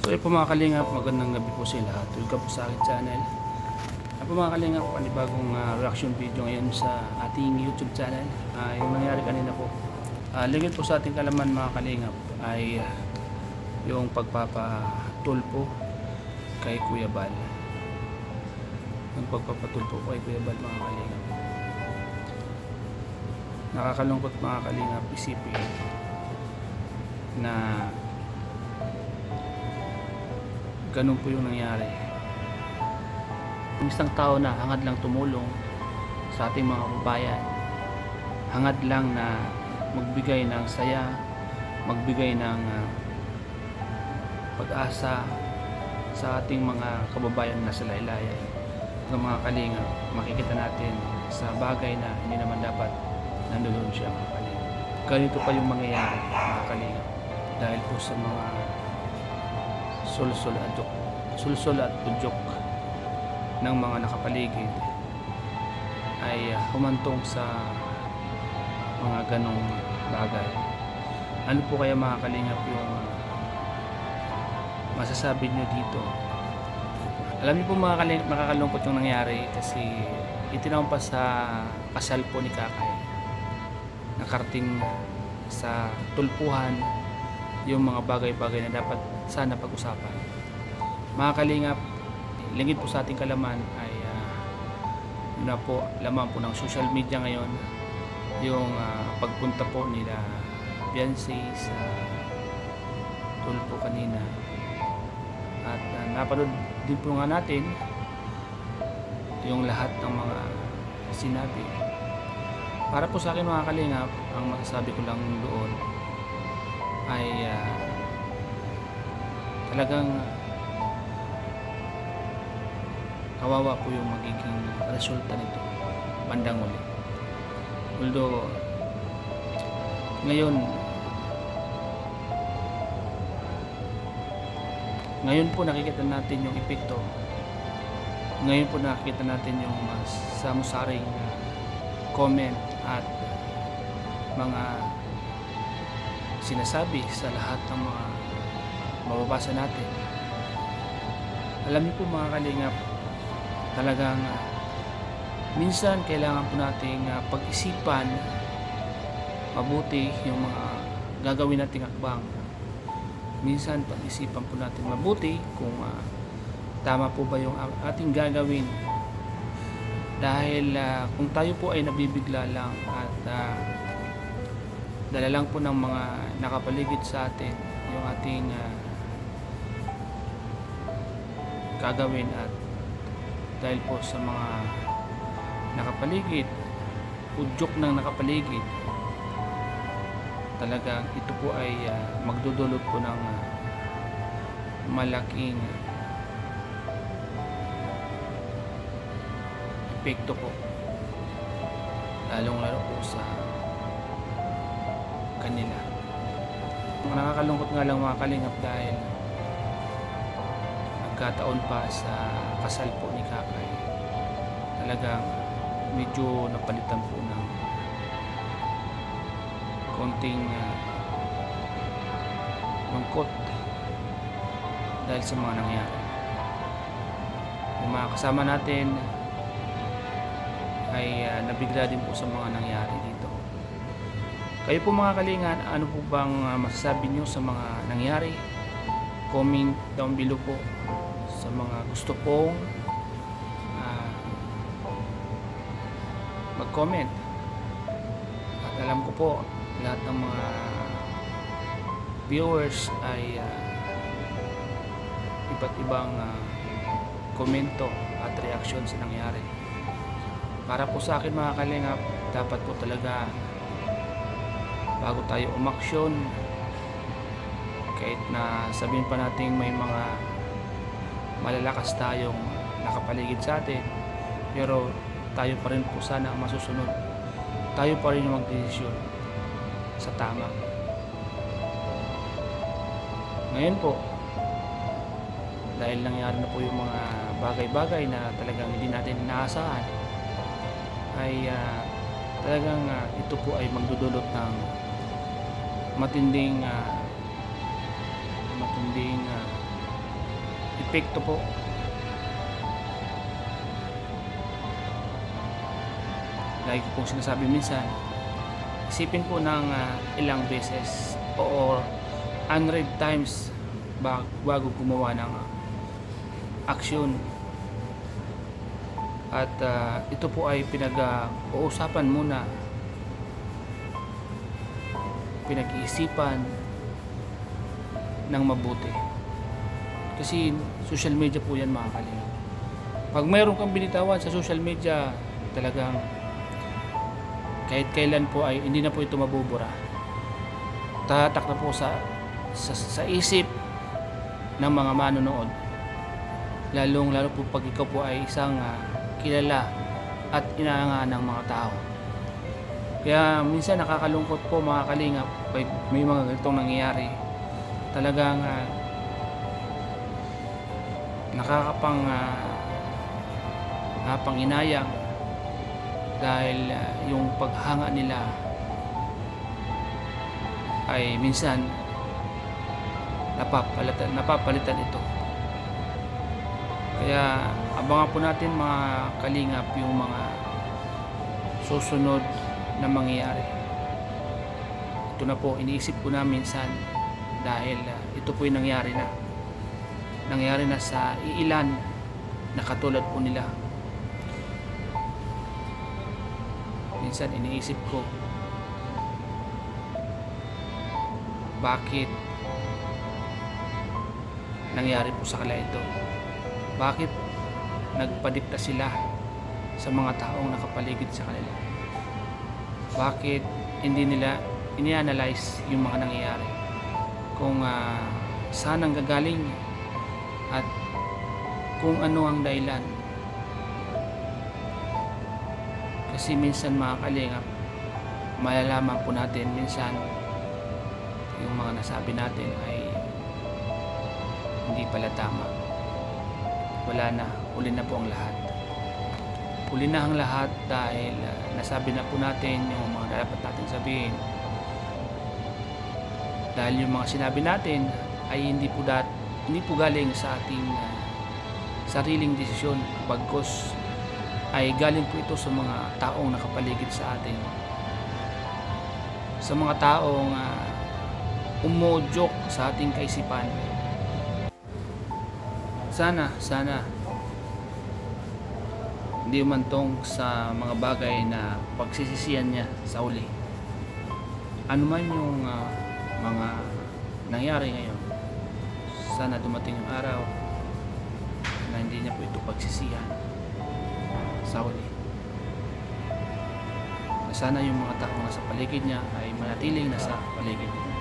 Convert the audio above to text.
So yun po mga kalingap, magandang gabi po sa lahat. Welcome po sa aking channel. Yan po mga kalingap, panibagong reaction video ngayon sa ating YouTube channel. Yung nangyari kanina po, lingid po sa ating kalaman mga kalingap ay yung pagpapatulpo kay Kuya Bal. Yung pagpapatulpo kay Kuya Bal mga kalingap. Nakakalungkot mga kalingap isipin na ganun po yung nangyari. Yung isang tao na hangad lang tumulong sa ating mga kababayan, hangad lang na magbigay ng saya, magbigay ng pag-asa sa ating mga kababayan na sa laylayan ng mga kalinga, makikita natin sa bagay na hindi naman dapat nandoon siya mga kalinga. Ganito pa yung mangyayari mga kalinga dahil po sa mga sulsol at udyok ng mga nakapaligid ay humantong sa mga ganong bagay. Ano po kaya mga kalingap yung masasabi nyo dito? Alam niyo po mga kalingap, nakakalungkot yung nangyari kasi itinawag pa sa kasal po ni Kakay, nakarating sa tulpuhan yung mga bagay-bagay na dapat sana pag-usapan. Mga kalingap, lingid po sa ating kalaman ay yun na po, laman po ng social media ngayon yung pagpunta po nila Beyonce sa tulpo kanina. At napanood din po nga natin yung lahat ng mga sinabi. Para po sa akin mga kalingap, ang masasabi ko lang doon ay talagang kawawa po yung magiging resulta nito bandang uli. Although ngayon po nakikita natin yung epekto, ngayon po nakikita natin yung samusaring comment at mga sinasabi sa lahat ng mga mababasa natin. Alam niyo po mga kalingap, talagang minsan kailangan po nating pag-isipan mabuti yung mga gagawin nating akbang. Minsan pag-isipan po natin mabuti kung tama po ba yung ating gagawin. Dahil kung tayo po ay nabibigla lang at dala lang po ng mga nakapaligid sa atin yung ating gagawin, at dahil po sa mga nakapaligid, udyok ng nakapaligid, talagang ito po ay magdudulot po ng malaking epekto po, lalong lalo po sa kanila. Nakakalungkot nga lang mga kalingap dahil nagkataon pa sa kasal po ni Kakay, talagang medyo napalitan po ng konting lungkot dahil sa mga nangyari. Yung mga kasama natin ay nabigla din po sa mga nangyari dito. Kayo po mga kalingan, ano po bang masasabi nyo sa mga nangyari? Comment down below po sa mga gusto pong mag-comment. At alam ko po lahat ng mga viewers ay iba't ibang komento at reaksyon sa nangyari. Para po sa akin mga kalingap, dapat po talaga bago tayo umaksyon, kahit na sabihin pa natin may mga malalakas tayong nakapaligid sa atin, pero tayo pa rin po sana ang masusunod. Tayo pa rin yung magdesisyon sa tama. Ngayon po, dahil nangyari na po yung mga bagay-bagay na talagang hindi natin inaasahan, ay talagang ito po ay magdudulot ng matinding epekto po. Lagi ko pong sinasabi minsan, isipin po ng ilang beses or 100 times bago gumawa ng aksyon. At ito po ay pinag-uusapan muna, pinag-iisipan ng mabuti. Kasi social media po yan, mga kalingap. Pag mayroon kang binitawan sa social media, talagang kahit kailan po ay hindi na po ito mabubura. Tatak na po sa isip ng mga manonood. Lalo po pag ikaw po ay isang kilala at inaangahan ng mga tao. Kaya minsan nakakalungkot po, mga kalingap, may mga ganitong nangyayari. Talagang nakakapanginayang dahil yung paghanga nila ay minsan napapalitan ito. Kaya abangan po natin, mga kalingap, yung mga susunod na mangyayari. Ito na po, iniisip ko na minsan dahil ito po yung nangyari na sa iilan na katulad po nila. Minsan iniisip ko, bakit nangyari po sa kanila ito? Bakit nagpadikta sila sa mga taong nakapaligid sa kanila? Bakit hindi nila ini-analyze yung mga nangyayari? Kung saan ang gagaling at kung ano ang dahilan. Kasi minsan, mga kalingap, malalaman po natin minsan yung mga nasabi natin ay hindi pala tama. Wala na, uli na po ang lahat. Uli na ang lahat dahil nasabi na po natin yung mga dapat natin sabihin. Dahil yung mga sinabi natin ay hindi po galing sa ating sariling desisyon, bagkus ay galing po ito sa mga taong nakapaligid sa atin, sa mga taong umudyok sa ating kaisipan. Sana hindi umantong sa mga bagay na pagsisisihan niya sa uli. Ano man yung mga nangyari ngayon, sana dumating yung araw na hindi niya po ito pagsisihan sa uli. Sana yung mga taong nasa paligid niya ay manatiling nasa paligid niya.